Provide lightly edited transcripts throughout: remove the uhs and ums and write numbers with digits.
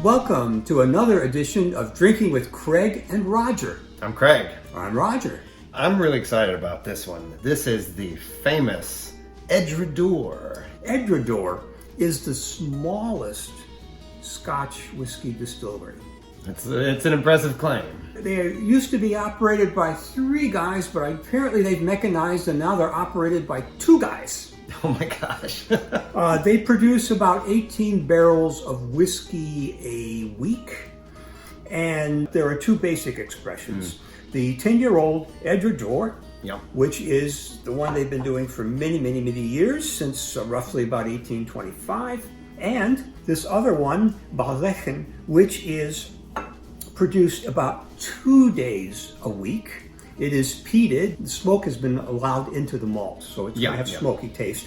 welcome to another edition of Drinking with Craig and Roger. I'm Craig. I'm Roger. I'm really excited about this one. This is the famous Edradour. Edradour is the smallest Scotch whiskey distillery. It's an impressive claim. They used to be operated by 3 guys, but apparently they've mechanized and now they're operated by 2 guys. Oh my gosh. They produce about 18 barrels of whiskey a week. And there are 2 basic expressions. The 10-year-old Edradour, Yep. which is the one they've been doing for many years, since roughly about 1825. And this other one, Ballechin, which is produced about 2 days a week. It is peated. The smoke has been allowed into the malt, so it's going to have smoky taste.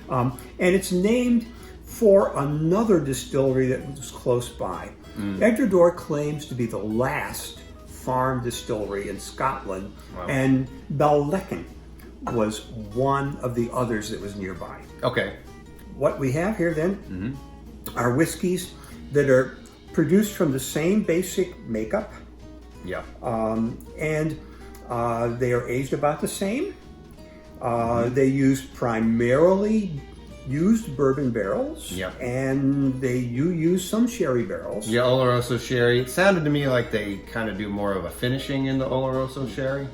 And it's named for another distillery that was close by. Edradour claims to be the last farm distillery in Scotland, and Ballechin was one of the others that was nearby. Okay. What we have here then are whiskeys that are produced from the same basic makeup, Yeah. and they are aged about the same. They use primarily used bourbon barrels, and they use some sherry barrels. Yeah, Oloroso sherry. It sounded to me like they kind of do more of a finishing in the Oloroso sherry.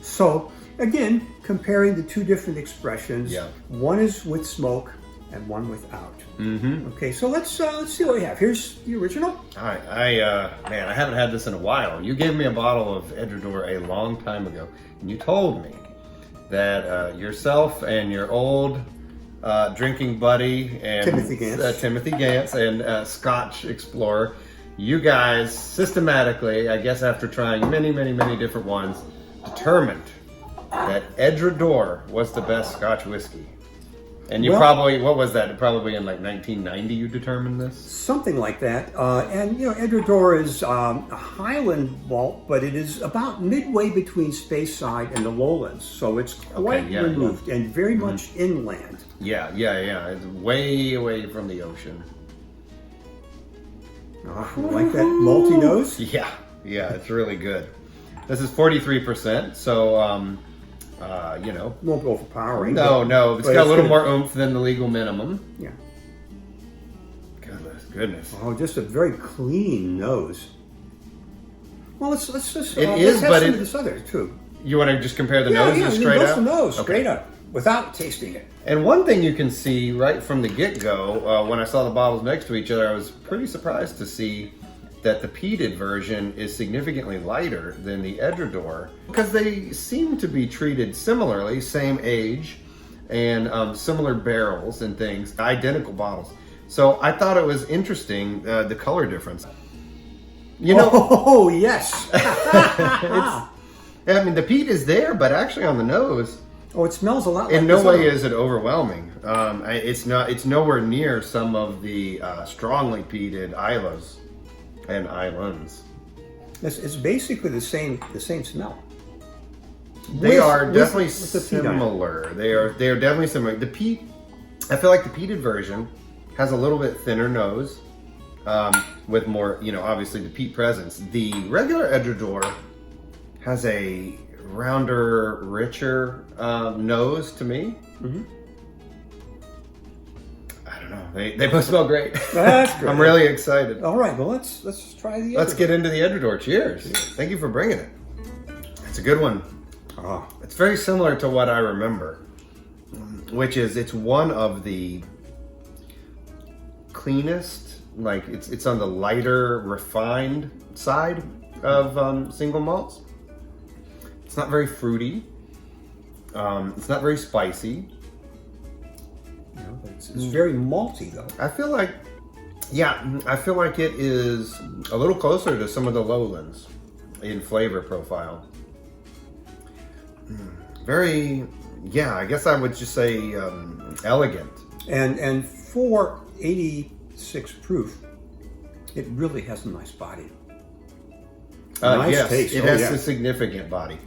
So again, comparing the 2 different expressions, one is with smoke and one without. Okay, so let's see what we have. Here's the original. All right, man, I haven't had this in a while. You gave me a bottle of Edradour a long time ago, and you told me that yourself and your old drinking buddy and Timothy Gantz and Scotch Explorer, you guys systematically, I guess after trying many different ones, determined that Edradour was the best Scotch whiskey. And you probably, what was that? Probably in like 1990 you determined this? Something like that. And you know, Edradour is a highland malt, but it is about midway between Speyside and the lowlands. So it's quite removed and very much inland. Yeah. It's way away from the ocean. Like that malty nose? Yeah, it's really good. This is 43%, so you know, won't go overpowering. No, it's got a little more oomph than the legal minimum. Yeah. Goodness. Oh, just a very clean nose. Well, let's just. It let's is, have but some of this other too. You want to just compare the noses straight up? The nose straight up without tasting it. And one thing you can see right from the get-go, when I saw the bottles next to each other, I was pretty surprised to see that the peated version is significantly lighter than the Edradour, because they seem to be treated similarly, same age, and similar barrels and things, identical bottles. So I thought it was interesting, the color difference. You know, oh yes. I mean, the peat is there, but actually on the nose, it smells a lot. In no way is it overwhelming. It's not. It's nowhere near some of the strongly peated Islas and islands. It's basically the same smell. They are definitely similar. They are definitely similar. The peat, I feel like the peated version has a little bit thinner nose, with more, obviously the peat presence. The regular Edradour has a rounder, richer nose to me. I don't know. They both smell great. That's great. I'm really excited. All right, well let's try the Edradour. Let's get into the Edradour. Cheers. Thank you for bringing it. It's a good one. It's very similar to what I remember, which is it's one of the cleanest, like it's on the lighter, refined side of single malts. It's not very fruity. It's not very spicy. It's very malty though. I feel like it is a little closer to some of the lowlands in flavor profile. Very, I guess I would just say elegant. And for 86 proof, it really has a nice body. Yes, taste. It has a significant body,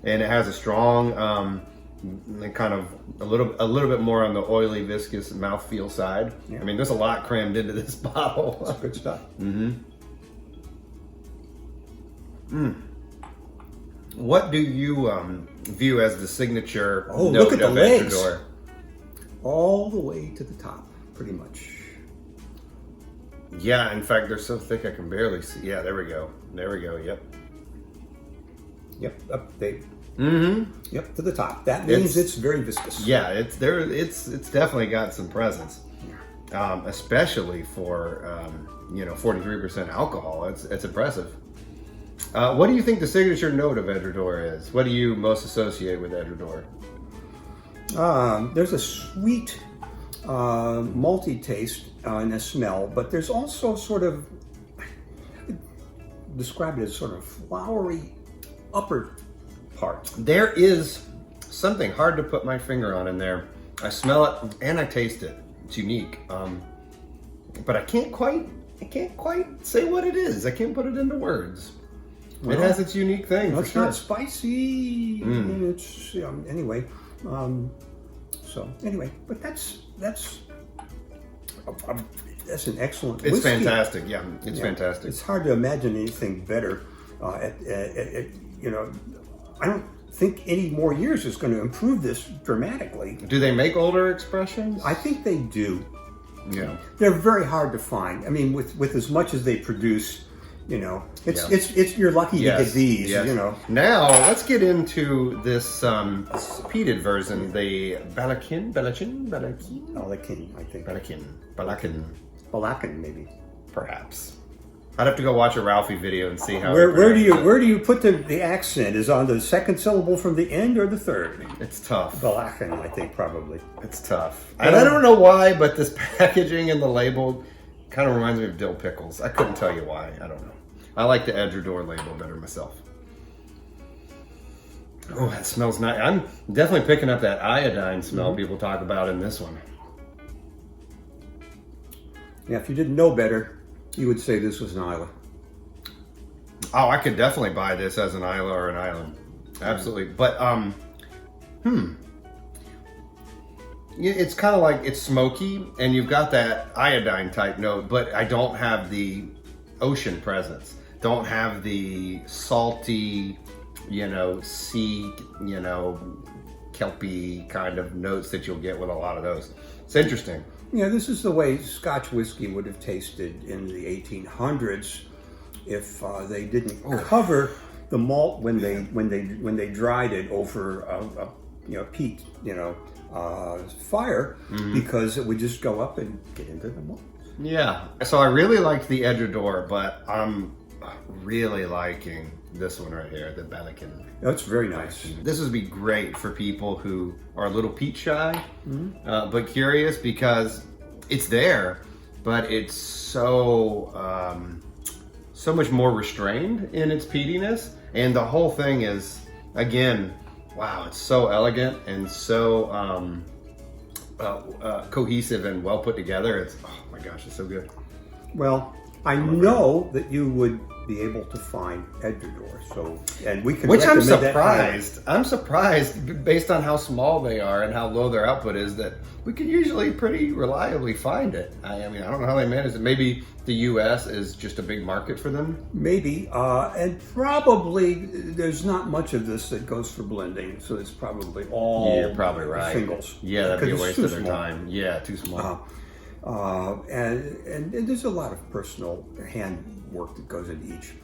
and it has a strong kind of a little bit more on the oily, viscous mouthfeel side. Yeah. I mean, there's a lot crammed into this bottle. That's good stuff. What do you view as the signature Oh, note look at the of legs. Edradour? All the way to the top, pretty much. Yeah, in fact, they're so thick I can barely see. Yeah, there we go. There we go. Yep. Yep, up they. Mm-hmm. Yep, to the top. That means it's very viscous. Yeah, it's there. It's definitely got some presence, especially for 43% alcohol. It's impressive. What do you think the signature note of Edradour is? What do you most associate with Edradour? There's a sweet, malty taste and a smell, but there's also sort of, I would describe it as sort of flowery upper part. There is something hard to put my finger on in there. I smell it and I taste it. It's unique, but I can't quite say what it is. I can't put it into words. Well, it has its unique thing. It's not spicy. It's anyway. So anyway, but that's an excellent. It's whiskey. fantastic. Yeah, it's fantastic. It's hard to imagine anything better. I don't think any more years is going to improve this dramatically. Do they make older expressions? I think they do. Yeah, they're very hard to find. I mean, with as much as they produce. It's you're lucky to get these. Yes. Now let's get into this peated version, the Ballechin, I think. Ballechin, maybe. Perhaps. I'd have to go watch a Ralphie video and see how. Where do you put the accent? Is on the second syllable from the end or the third? It's tough. Ballechin, I think probably. It's tough. And I don't know why, but this packaging and the label kind of reminds me of dill pickles. I couldn't tell you why. I don't know. I like the Edradour label better myself. Oh, that smells nice. I'm definitely picking up that iodine smell people talk about in this one. Yeah, if you didn't know better, you would say this was an Isla. Oh, I could definitely buy this as an Isla or an Island. Absolutely. But, it's kind of like it's smoky and you've got that iodine type note, but I don't have the ocean presence. Don't have the salty, sea, kelpy kind of notes that you'll get with a lot of those. It's interesting. Yeah, this is the way Scotch whiskey would have tasted in the 1800s if they didn't cover the malt when they dried it over a peat fire, because it would just go up and get into the malt. Yeah. So I really liked the Edradour, but I'm really liking this one right here, the Ballechin. That's very nice. This would be great for people who are a little peat shy, but curious, because it's there, but it's so much more restrained in its peatiness, and the whole thing is, again, wow, it's so elegant and so cohesive and well put together. It's, oh my gosh, it's so good. Well, I know that you would be able to find Edradour, and we can. Which I'm recommend surprised. I'm surprised based on how small they are and how low their output is that we can usually pretty reliably find it. I mean, I don't know how they manage it. Maybe the U.S. is just a big market for them. Maybe, and probably there's not much of this that goes for blending, so it's probably all You're probably right. singles. Yeah, that'd be a waste of their small. time. Yeah, too small. And there's a lot of personal hand work that goes into each.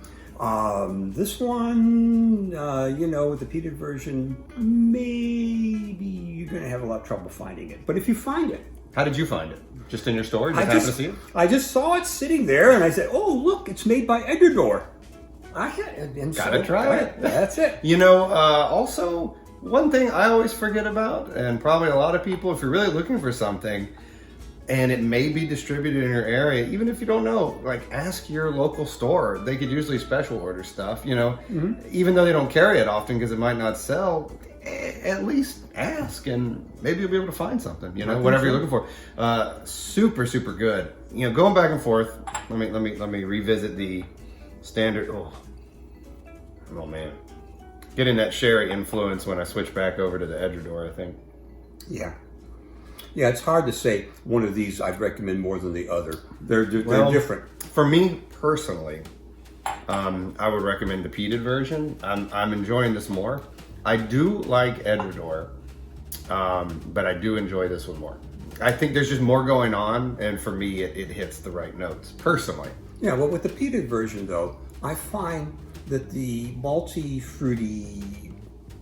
This one, with the peated version, maybe you're going to have a lot of trouble finding it. But if you find it, How did you find it? Just in your store? Just happened to see it? I just saw it sitting there, and I said, "Oh, look, it's made by Edradour." Gotta try it. That's it. Also, one thing I always forget about, and probably a lot of people, if you're really looking for something, and it may be distributed in your area, even if you don't know, like, ask your local store. They could usually special order stuff, even though they don't carry it often because it might not sell. At least ask, and maybe you'll be able to find something, whatever you're looking for. Super, super good. Going back and forth. Let me revisit the standard. Oh man, getting that sherry influence when I switch back over to the Edradour, I think. Yeah. Yeah, it's hard to say one of these I'd recommend more than the other. They're different. For me personally, I would recommend the peated version. I'm enjoying this more. I do like Edradour, but I do enjoy this one more. I think there's just more going on, and for me, it hits the right notes, personally. Yeah, well, with the peated version, though, I find that the malty, fruity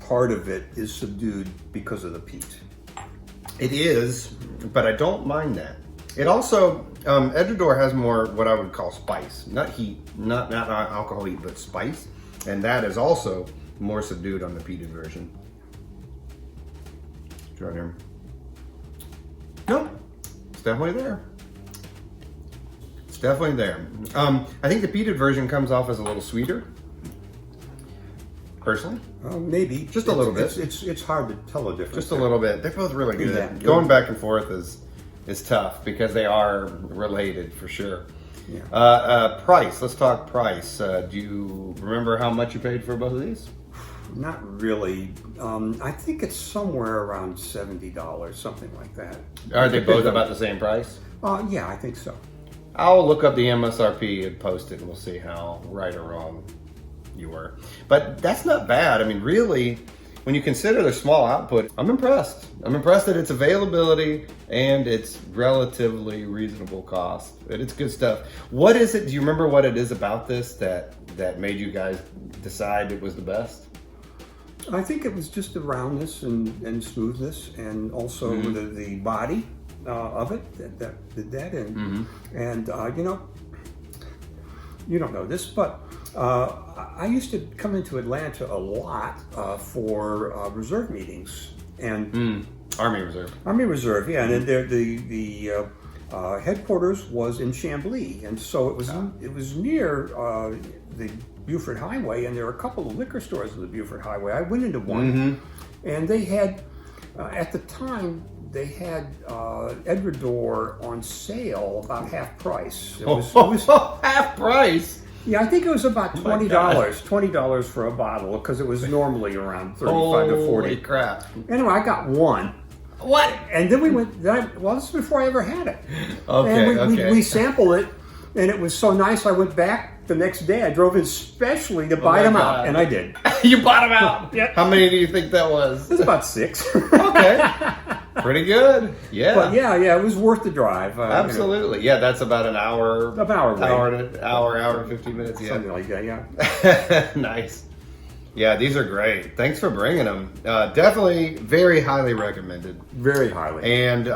part of it is subdued because of the peat. It is, but I don't mind that. It also, Edradour has more what I would call spice, not heat, not alcohol heat, but spice, and that is also more subdued on the peated version. Try here. Nope, it's definitely there. It's definitely there. I think the peated version comes off as a little sweeter, personally. Maybe. Just a little bit. It's hard to tell a difference. Just a little bit. They're both really good. Yeah. Going back and forth is tough because they are related for sure. Yeah. Price. Let's talk price. Do you remember how much you paid for both of these? Not really. I think it's somewhere around $70, something like that. Are they both about the same price? Yeah, I think so. I'll look up the MSRP and post it, and we'll see how right or wrong you were. But that's not bad. I mean, really, when you consider their small output, I'm impressed. I'm impressed at its availability and its relatively reasonable cost. And it's good stuff. What is it? Do you remember what it is about this that made you guys decide it was the best? I think it was just the roundness and smoothness, and also the body of it that did that in. And you don't know this, but I used to come into Atlanta a lot for reserve meetings and Army Reserve. Army Reserve, yeah, and then the headquarters was in Chamblee, and so it was near the Buford Highway, and there were a couple of liquor stores on the Buford Highway. I went into one, and they had at the time they had Edradour on sale about half price. It was half price. Yeah, I think it was about $20. $20 for a bottle, because it was normally around 35 to 40. Holy crap! Anyway, I got one. What? And then we went. Well, this is before I ever had it. Okay. And we sampled it, and it was so nice. I went back the next day. I drove in specially to buy them out, and I did. You bought them out. Yep. How many do you think that was? It was about 6. Okay. Pretty good. Yeah. But yeah, it was worth the drive. Absolutely. Yeah, that's about an hour. Hour and 15 minutes. Yeah. Something like that. Yeah. Nice. Yeah, these are great. Thanks for bringing them. Definitely very highly recommended. Very highly. And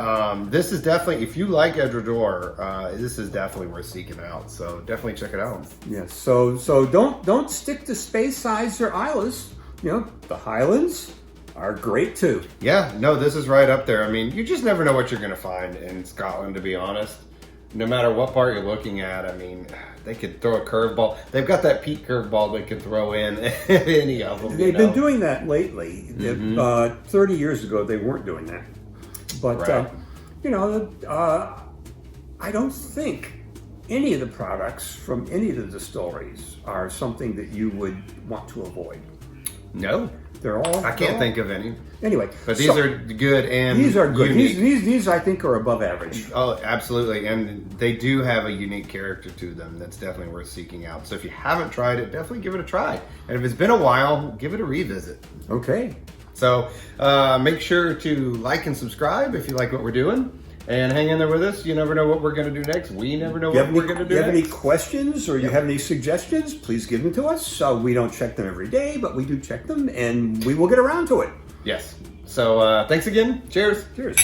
this is definitely, if you like Edradour, this is definitely worth seeking out. So definitely check it out. Yes. So don't stick to Speyside or Islas. The Highlands are great too. Yeah, no, this is right up there. I mean, you just never know what you're going to find in Scotland, to be honest. No matter what part you're looking at, I mean, they could throw a curveball. They've got that peak curveball they can throw in any of them. They've been doing that lately. 30 years ago, they weren't doing that. But, right. I don't think any of the products from any of the distilleries are something that you would want to avoid. No. I can't think of any. Anyway. But these are good and these are good. Unique. These I think are above average. Oh, absolutely. And they do have a unique character to them that's definitely worth seeking out. So if you haven't tried it, definitely give it a try. And if it's been a while, give it a revisit. Okay. So make sure to like and subscribe if you like what we're doing. And hang in there with us. You never know what we're going to do next. We never know what we're going to do next. If you have any questions or you have any suggestions, please give them to us. We don't check them every day, but we do check them, and we will get around to it. Yes. So thanks again. Cheers. Cheers.